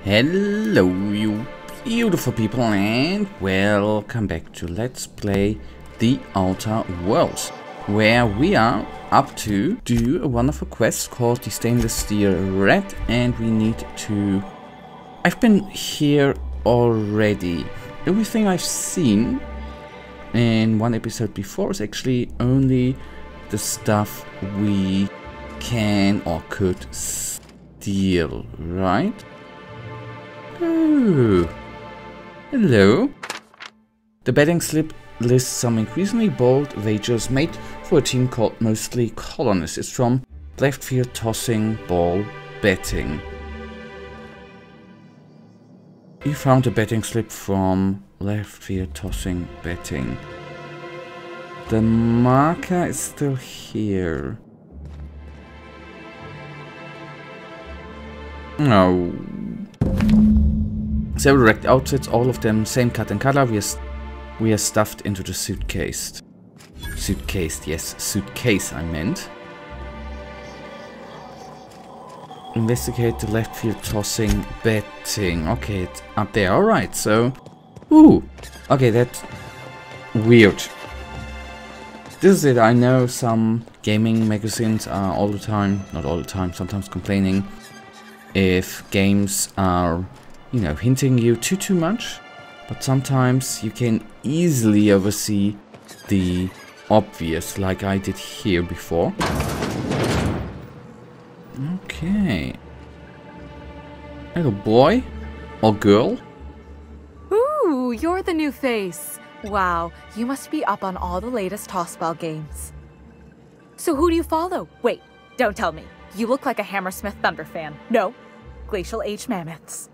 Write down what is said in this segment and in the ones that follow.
Hello, you beautiful people, and welcome back to Let's Play The Outer Worlds, where we are up to do a wonderful quest called the Stainless Steel Red, and we need to... I've been here already. Everything I've seen in one episode before is actually only the stuff we can or could steal, right? Oh, hello. The betting slip lists some increasingly bold wagers made for a team called Mostly Colonists. It's from Left Field Tossing Ball Betting. You found a betting slip from Left Field Tossing Betting. The marker is still here. No. Several wrecked outfits, all of them same cut and color. We are stuffed into the suitcase. Yes, suitcase I meant. Investigate the left field tossing betting. Okay, it's up there. Alright, so... Ooh! Okay, that's weird. This is it. I know some gaming magazines are all the time, not all the time, sometimes complaining if games are, you know, hinting you too much, but sometimes you can easily oversee the obvious, like I did here before. Okay. Hello, boy or girl? Ooh, you're the new face. Wow, you must be up on all the latest tossball games. So who do you follow? Wait, don't tell me. You look like a Hammersmith Thunder fan. No, Glacial Age Mammoths.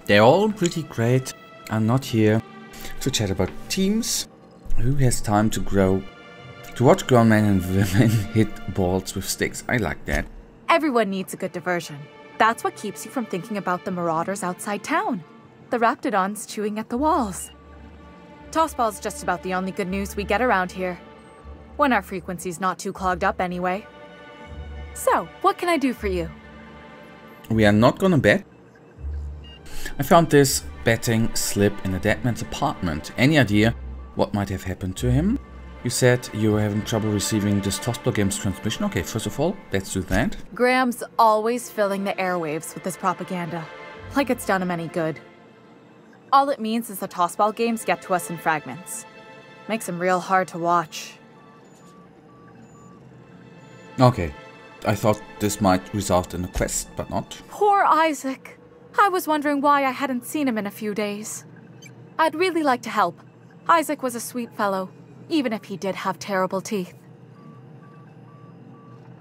They're all pretty great. I'm not here to chat about teams. Who has time to watch grown men and women hit balls with sticks? I like that. Everyone needs a good diversion. That's what keeps you from thinking about the marauders outside town. The raptidons chewing at the walls. Tossball's just about the only good news we get around here. When our frequency's not too clogged up anyway. So, what can I do for you? We are not gonna bet. I found this betting slip in a dead man's apartment. Any idea what might have happened to him? You said you were having trouble receiving this Tossball game's transmission. Okay, first of all, let's do that. Graham's always filling the airwaves with his propaganda. Like it's done him any good. All it means is the Tossball games get to us in fragments. Makes them real hard to watch. Okay, I thought this might result in a quest, but not. Poor Isaac. I was wondering why I hadn't seen him in a few days. I'd really like to help. Isaac was a sweet fellow, even if he did have terrible teeth.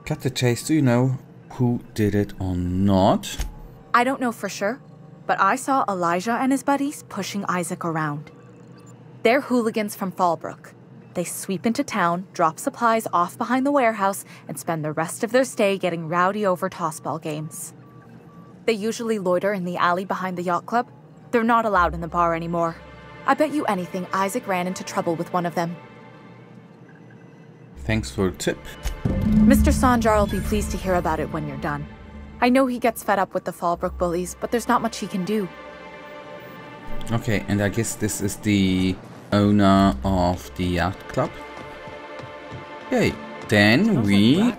Cut the chase. Do you know who did it or not? I don't know for sure, but I saw Elijah and his buddies pushing Isaac around. They're hooligans from Fallbrook. They sweep into town, drop supplies off behind the warehouse, and spend the rest of their stay getting rowdy over tossball games. They usually loiter in the alley behind the yacht club. They're not allowed in the bar anymore. I bet you anything Isaac ran into trouble with one of them. Thanks for the tip. Mr. Sanjar will be pleased to hear about it when you're done. I know he gets fed up with the Fallbrook bullies, but there's not much he can do. Okay, and I guess this is the owner of the yacht club. Okay, then we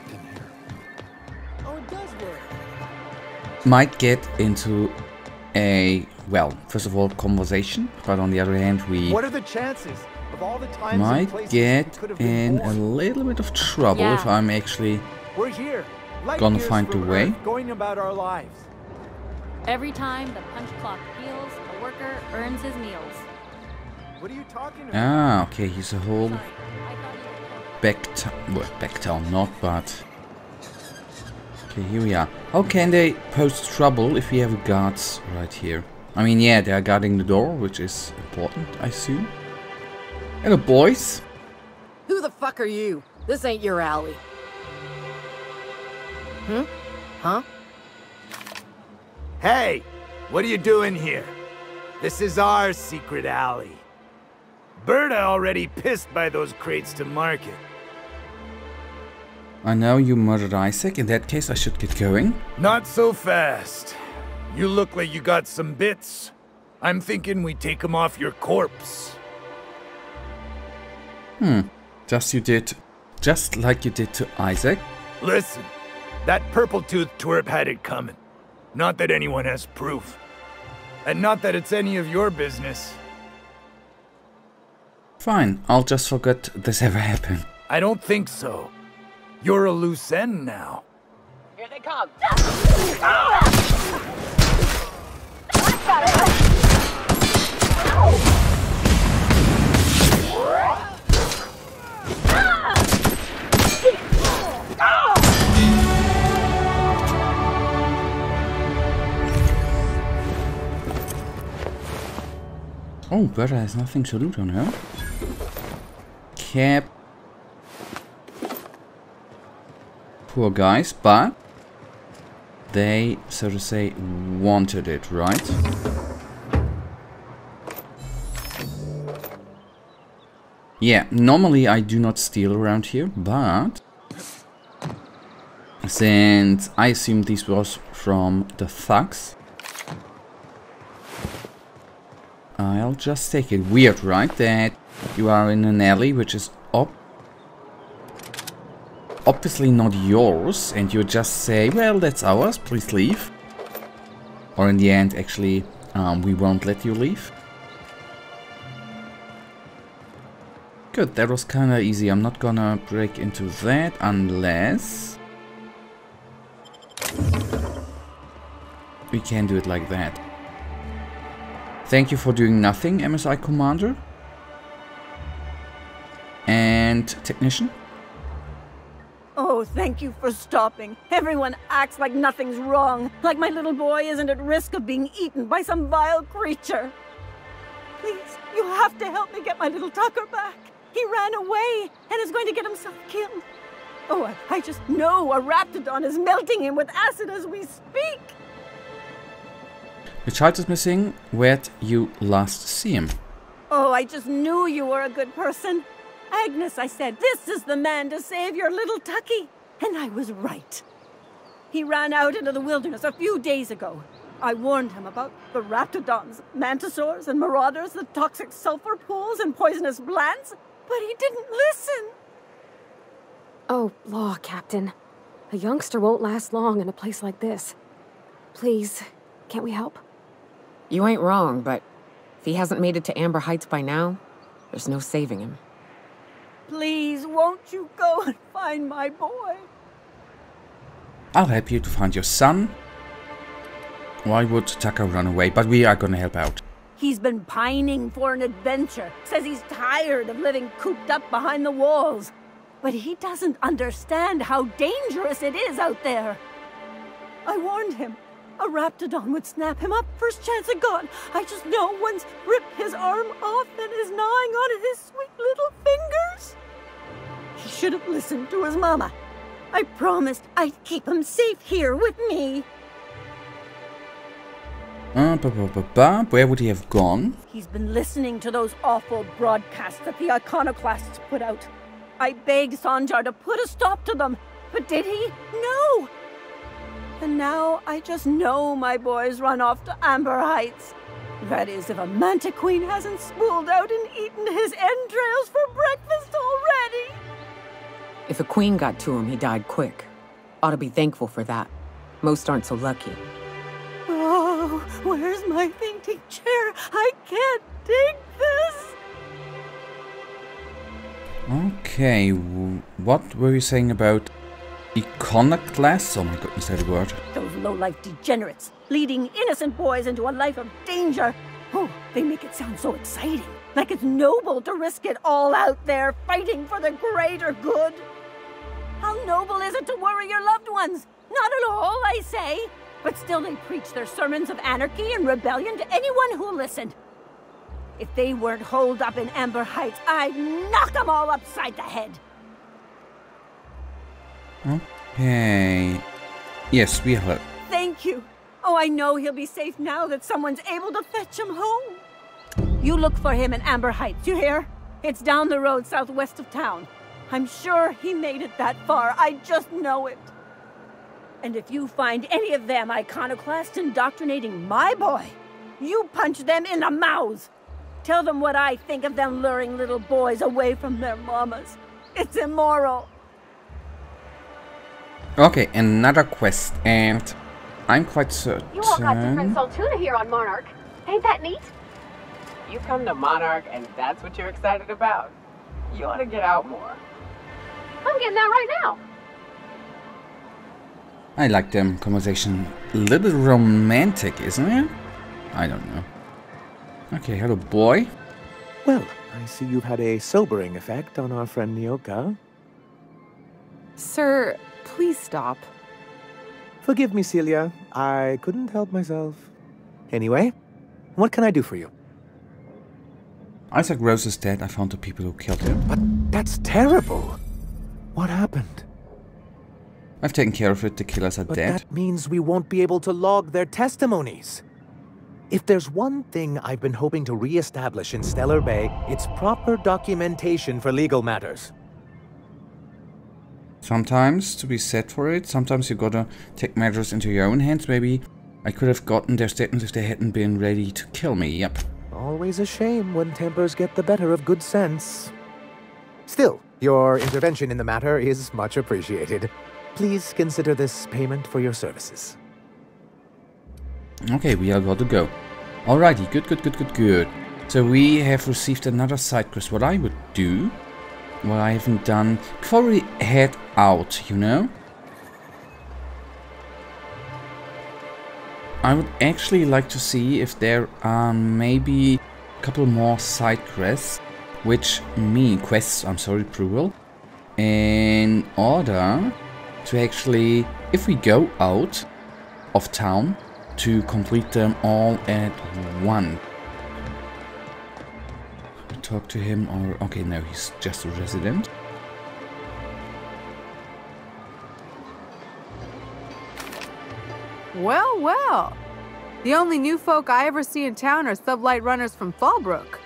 might get into a, well, first of all, conversation, but on the other hand, we what are the chances of all the times might get in a little bit of trouble if I'm actually we're here, gonna find a way. Going about our lives. Every time the punch clock peals, a worker earns his meals. What are you talking about? Ah, okay, he's a whole Sorry, I thought you were... backtown, not, but... Okay, here we are. How can they pose trouble if we have guards right here? I mean, yeah, they are guarding the door, which is important, I assume. Hello, boys. Who the fuck are you? This ain't your alley. Huh? Hey, what are you doing here? This is our secret alley. Berta already pissed by those crates to market. I know you murdered Isaac. In that case, I should get going. Not so fast. You look like you got some bits. I'm thinking we take them off your corpse. Just like you did to Isaac. Listen, that purple-toothed twerp had it coming. Not that anyone has proof. And not that it's any of your business. Fine, I'll just forget this ever happened. I don't think so. You're a loose end now. Here they come. Oh, Berta has nothing to loot on her. Cap. Poor guys, but they, so to say, wanted it, right? Yeah, normally I do not steal around here, but since I assumed this was from the thugs, I'll just take it. Weird, right? That you are in an alley which is obviously not yours, and you just say, well, that's ours, please leave. Or in the end, actually, we won't let you leave. Good, that was kinda easy. I'm not gonna break into that unless we can do it like that. Thank you for doing nothing, MSI Commander. And Technician. Oh, thank you for stopping. Everyone acts like nothing's wrong, like my little boy isn't at risk of being eaten by some vile creature. Please, you have to help me get my little Tucker back. He ran away and is going to get himself killed. Oh, I just know a Raptidon is melting him with acid as we speak. Your child is missing. Where'd you last see him? Oh, I just knew you were a good person. Agnes, I said, this is the man to save your little Tucky. And I was right. He ran out into the wilderness a few days ago. I warned him about the Raptidons, Mantisaurs, and Marauders, the toxic sulfur pools, and poisonous plants, but he didn't listen. Oh, law, Captain. A youngster won't last long in a place like this. Please, can't we help? You ain't wrong, but if he hasn't made it to Amber Heights by now, there's no saving him. Please, won't you go and find my boy? I'll help you to find your son. Why would Tucker run away? But we are gonna help out. He's been pining for an adventure. Says he's tired of living cooped up behind the walls. But he doesn't understand how dangerous it is out there. I warned him. A Raptidon would snap him up first chance it got. I just know one's ripped his arm off and is gnawing on his sweet little fingers. He should have listened to his mama. I promised I'd keep him safe here with me. Where would he have gone? He's been listening to those awful broadcasts that the iconoclasts put out. I begged Sanjar to put a stop to them, but did he? No! And now I just know my boy's run off to Amber Heights. That is, if a Manta Queen hasn't spooled out and eaten his entrails for breakfast already. If a queen got to him, he died quick. Ought to be thankful for that. Most aren't so lucky. Oh, where's my fainting chair? I can't dig this. Okay, what were you saying about iconoclasts? Oh my goodness, that word. Those low-life degenerates, leading innocent boys into a life of danger. Oh, they make it sound so exciting. Like it's noble to risk it all out there, fighting for the greater good. How noble is it to worry your loved ones? Not at all, I say. But still they preach their sermons of anarchy and rebellion to anyone who listened. If they weren't holed up in Amber Heights, I'd knock them all upside the head. Okay. Yes, we help. Thank you. Oh, I know he'll be safe now that someone's able to fetch him home. You look for him in Amber Heights, you hear? It's down the road southwest of town. I'm sure he made it that far. I just know it. And if you find any of them iconoclasts indoctrinating my boy, you punch them in the mouths. Tell them what I think of them luring little boys away from their mamas. It's immoral. Okay, another quest, and I'm quite certain... You all got different Saltuna here on Monarch. Ain't that neat? You come to Monarch and that's what you're excited about? You ought to get out more. I'm getting out right now. I like them conversation. A little romantic, isn't it? I don't know. Okay, hello boy. Well, I see you've had a sobering effect on our friend Nyoka. Sir, please stop. Forgive me, Celia. I couldn't help myself. Anyway, what can I do for you? Isaac Rose is dead. I found the people who killed him. But that's terrible. What happened? I've taken care of it. The killers are But dead. that means we won't be able to log their testimonies. If there's one thing I've been hoping to re-establish in Stellar Bay, it's proper documentation for legal matters. Sometimes, to be set for it, sometimes you gotta take matters into your own hands. Maybe I could have gotten their statements if they hadn't been ready to kill me. Yep. Always a shame when tempers get the better of good sense. Still, your intervention in the matter is much appreciated. Please consider this payment for your services. Okay, we are got to go. Alrighty, good. So we have received another side quest. What I would do, what I haven't done, before we head out, you know? I would actually like to see if there are maybe a couple more side quests, plural, in order to actually, if we go out of town, to complete them all at one. Talk to him or... Okay, no, he's just a resident. Well, well. The only new folk I ever see in town are sublight runners from Fallbrook.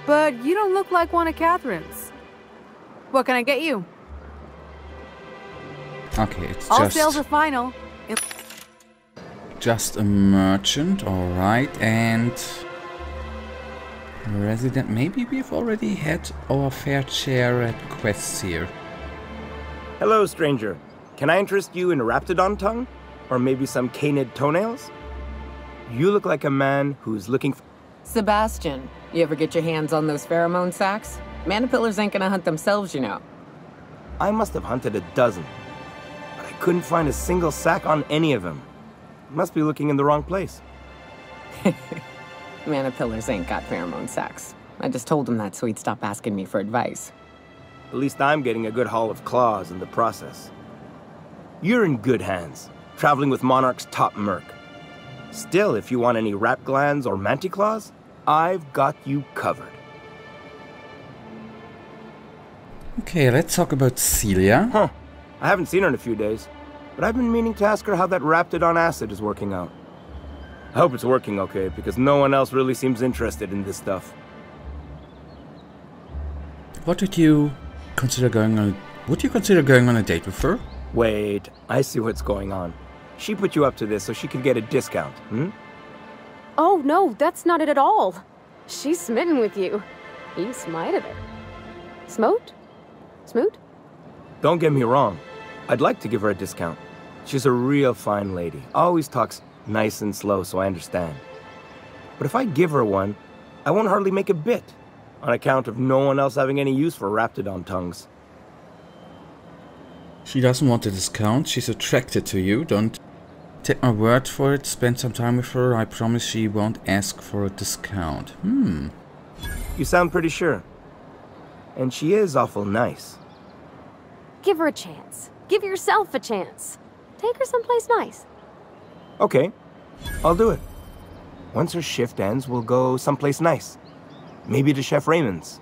But you don't look like one of Catherine's. What can I get you? Okay, it's All sales are final. Just a merchant, alright, and... resident. Maybe we've already had our fair share at quests here. Hello, stranger. Can I interest you in Raptidon tongue? Or maybe some canid toenails? You look like a man who's looking for... Sebastian, you ever get your hands on those pheromone sacks? Manipillars ain't gonna hunt themselves, you know. I must have hunted a dozen, but I couldn't find a single sack on any of them. Must be looking in the wrong place. Manipillars ain't got pheromone sacks. I just told him that so he'd stop asking me for advice. At least I'm getting a good haul of claws in the process. You're in good hands, traveling with Monarch's top merc. Still, if you want any rat glands or manticlaws, I've got you covered. Okay, let's talk about Celia. Huh. I haven't seen her in a few days, but I've been meaning to ask her how that Raptidon acid is working out. I hope it's working okay, because no one else really seems interested in this stuff. Would you consider going on a date with her? Wait, I see what's going on. She put you up to this so she could get a discount, Oh, no, that's not it at all. She's smitten with you. You smited her. Smote? Smoot? Don't get me wrong. I'd like to give her a discount. She's a real fine lady. Always talks nice and slow, so I understand. But if I give her one, I won't hardly make a bit, on account of no one else having any use for Raptidon tongues. She doesn't want a discount. She's attracted to you. Don't take my word for it. Spend some time with her. I promise she won't ask for a discount. You sound pretty sure. And she is awful nice. Give her a chance. Give yourself a chance. Take her someplace nice. Okay, I'll do it. Once her shift ends, we'll go someplace nice. Maybe to Chef Raymond's.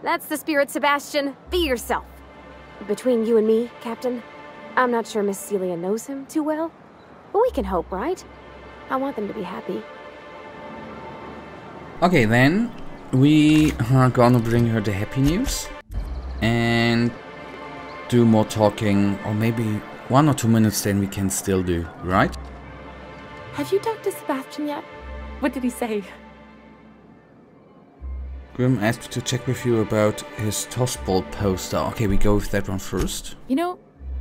That's the spirit, Sebastian. Be yourself. Between you and me, Captain, I'm not sure Miss Celia knows him too well, but we can hope, right? I want them to be happy. Okay, then we are gonna bring her the happy news. and do more talking, or maybe 1 or 2 minutes then we can still do, right? Have you talked to Sebastian yet? What did he say? Grim asked me to check with you about his tossball poster. Okay, we go with that one first. You know,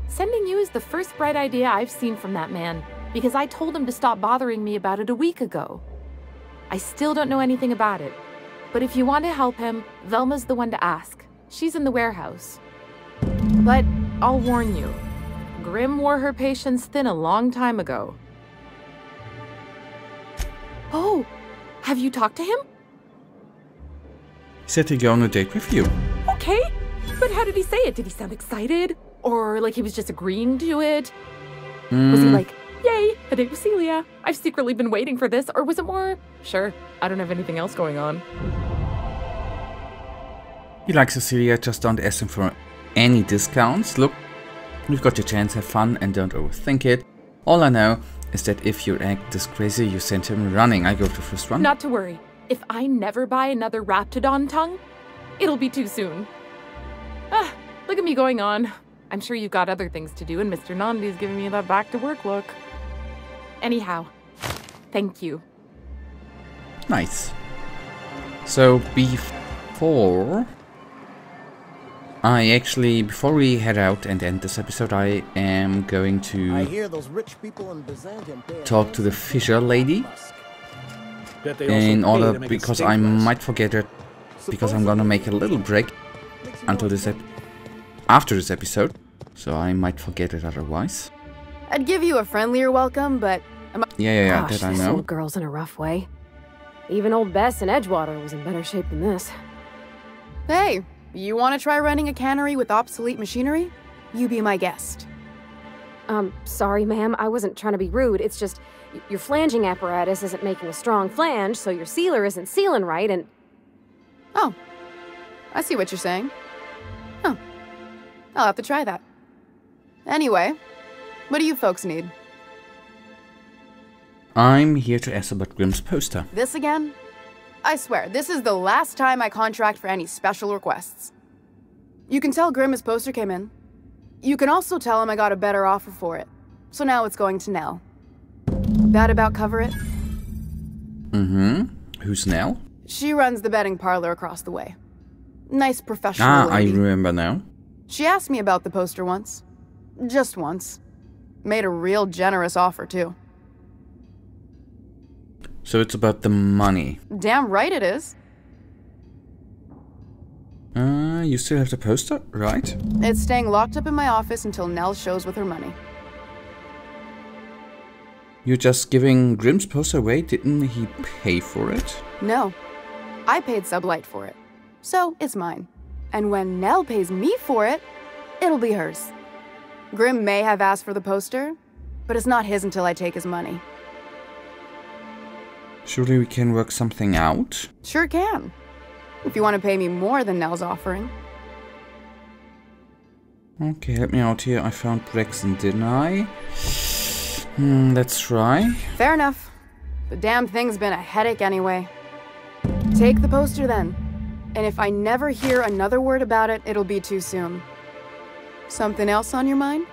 sending you is the first bright idea I've seen from that man, because I told him to stop bothering me about it a week ago. I still don't know anything about it, but if you want to help him, Velma's the one to ask. She's in the warehouse. But I'll warn you, Grim wore her patience thin a long time ago. Oh, have you talked to him? He said he'd go on a date with you. Okay, but how did he say it? Did he sound excited? Or like he was just agreeing to it? Was he like, yay, a date with Celia? I've secretly been waiting for this. Or was it more, sure, I don't have anything else going on? He likes Cecilia, just don't ask him for any discounts. Look, you've got your chance, have fun and don't overthink it. All I know is that if you act this crazy, you send him running. I go for the first one. Not to worry. If I never buy another Raptidon tongue, it'll be too soon. Ah, look at me going on. I'm sure you've got other things to do, and Mr. Nandi's giving me that back-to-work look. Anyhow, thank you. Nice. So, before we head out and end this episode, I am going to talk to the Fisher lady. In order, because I might forget it, because I'm gonna make a little break until this after this episode, so I might forget it otherwise. I'd give you a friendlier welcome, but yeah, Gosh, that I this know. old girl's in a rough way. Even old Bess in Edgewater was in better shape than this. hey, you want to try running a cannery with obsolete machinery? You be my guest. Sorry, ma'am. I wasn't trying to be rude. It's just your flanging apparatus isn't making a strong flange, so your sealer isn't sealing right, and... Oh, I see what you're saying. Huh. I'll have to try that. Anyway, what do you folks need? I'm here to ask about Grim's poster. This again? I swear, this is the last time I contract for any special requests. You can tell Grim his poster came in. You can also tell him I got a better offer for it. So now it's going to Nell. That about cover it? Who's Nell? She runs the betting parlor across the way. Nice professional lady. I remember now. She asked me about the poster once. Just once. Made a real generous offer, too. So it's about the money. Damn right it is. You still have the poster, right? It's staying locked up in my office until Nell shows with her money. You're just giving Grim's poster away? Didn't he pay for it? No. I paid Sublight for it. So, it's mine. And when Nell pays me for it, it'll be hers. Grim may have asked for the poster, but it's not his until I take his money. Surely we can work something out? Sure can. If you want to pay me more than Nell's offering. Okay, help me out here. I found Braxton, didn't I? Let's try. Fair enough. The damn thing's been a headache anyway. Take the poster then. And if I never hear another word about it, it'll be too soon. Something else on your mind?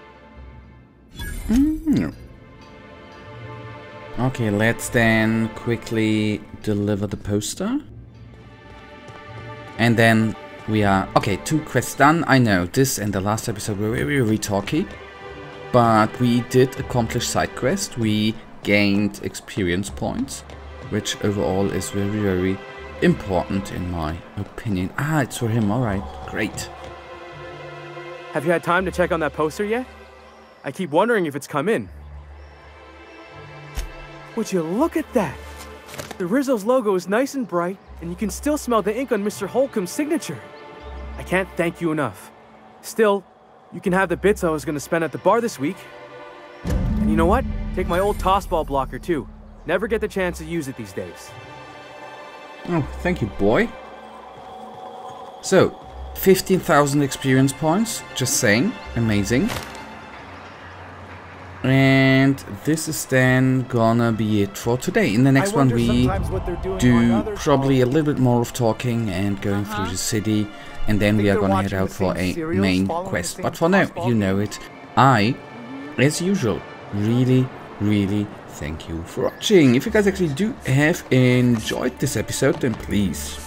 No. Okay, let's then quickly deliver the poster. And then we are... Okay, 2 quests done. I know, this and the last episode were very talky. But we did accomplish side quest. We gained experience points, which overall is very important in my opinion. Ah, it's for him. Alright, great. Have you had time to check on that poster yet? I keep wondering if it's come in. Would you look at that? The Rizzo's logo is nice and bright, and you can still smell the ink on Mr. Holcomb's signature. I can't thank you enough. Still, you can have the bits I was going to spend at the bar this week. And you know what? Take my old tossball blocker too. Never get the chance to use it these days. Oh, thank you, boy. So, 15,000 experience points, just saying, amazing. And this is then gonna be it for today. In the next one we do probably a little bit more of talking and going through the city and then we are gonna head out for a main quest. But for now, you know it. I, as usual, really thank you for watching. If you guys actually do have enjoyed this episode, then please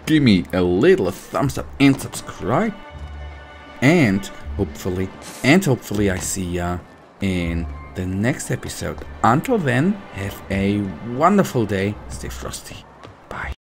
give me a little thumbs up and subscribe. And hopefully I see ya in the next episode. Until then, have a wonderful day. Stay frosty.